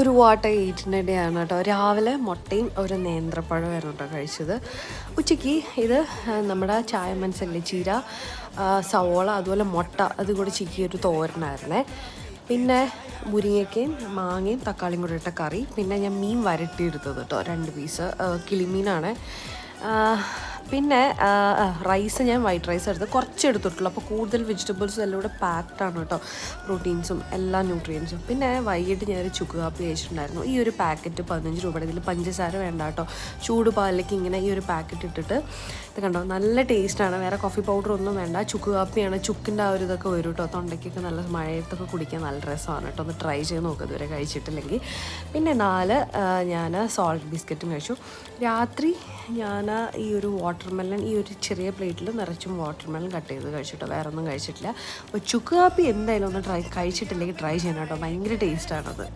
ഒരു വാട്ട 8ന്റെ ഡേ ആണ് കേട്ടോ. രാവിലെ മുട്ടയും ഒരു നേന്ത്രപ്പഴമായിരുന്നു കേട്ടോ കഴിച്ചത്. ഉച്ചയ്ക്ക് ഇത് നമ്മുടെ ചായ മനസ്സല്ലേ, ചീര, സവോള, അതുപോലെ മുട്ട അത് കൂടി ചിക്കി ഒരു തോരനായിരുന്നേ. പിന്നെ മുരിങ്ങയ്ക്കയും മാങ്ങയും തക്കാളിയും കൂടി ഇട്ട കറി. പിന്നെ ഞാൻ മീൻ വരട്ടിയെടുത്തത് കേട്ടോ, 2 പീസ് കിളിമീനാണ്. പിന്നെ റൈസ് ഞാൻ വൈറ്റ് റൈസ് എടുത്ത് കുറച്ച് എടുത്തിട്ടുള്ളൂ. അപ്പോൾ കൂടുതൽ വെജിറ്റബിൾസും എല്ലാം കൂടെ പാക്ഡാണ് കേട്ടോ, പ്രോട്ടീൻസും എല്ലാ ന്യൂട്രിയൻസും. പിന്നെ വൈകിട്ട് ഞാനൊരു ചുക്ക് കാപ്പി കഴിച്ചിട്ടുണ്ടായിരുന്നു. ഈ ഒരു പാക്കറ്റ് 15 രൂപയുടെ. ഇതിൽ പഞ്ചസാര വേണ്ട കേട്ടോ. ചൂട് പാലിലേക്ക് ഇങ്ങനെ ഈ ഒരു പാക്കറ്റ് ഇട്ടിട്ട് ഇത് കണ്ടോ, നല്ല ടേസ്റ്റാണ്. വേറെ കോഫി പൗഡർ ഒന്നും വേണ്ട. ചുക്ക് കാപ്പിയാണ്. ചുക്കിൻ്റെ ആ ഒരു ഇതൊക്കെ വരും കേട്ടോ, തൊണ്ടയ്ക്കൊക്കെ നല്ല മഴയത്തൊക്കെ കുടിക്കാൻ നല്ല രസമാണ് കേട്ടോ. ഒന്ന് ട്രൈ ചെയ്ത് നോക്കുക ഇതുവരെ കഴിച്ചിട്ടില്ലെങ്കിൽ. പിന്നെ 4 ഞാൻ സോൾട്ട് ബിസ്ക്കറ്റും കഴിച്ചു. രാത്രി ഞാൻ ഈ ഒരു വാട്ടർമെലൺ ഈ ഒരു ചെറിയ പ്ലേറ്റിൽ നിറച്ചും വാട്ടർമെലൺ കട്ട് ചെയ്ത് കഴിച്ചിട്ടോ, വേറെ ഒന്നും കഴിച്ചിട്ടില്ല. അപ്പോൾ ചുക്ക് കാപ്പി എന്തായാലും ഒന്ന് കഴിച്ചിട്ടില്ലെങ്കിൽ ട്രൈ ചെയ്യണം കേട്ടോ, ഭയങ്കര ടേസ്റ്റാണത്.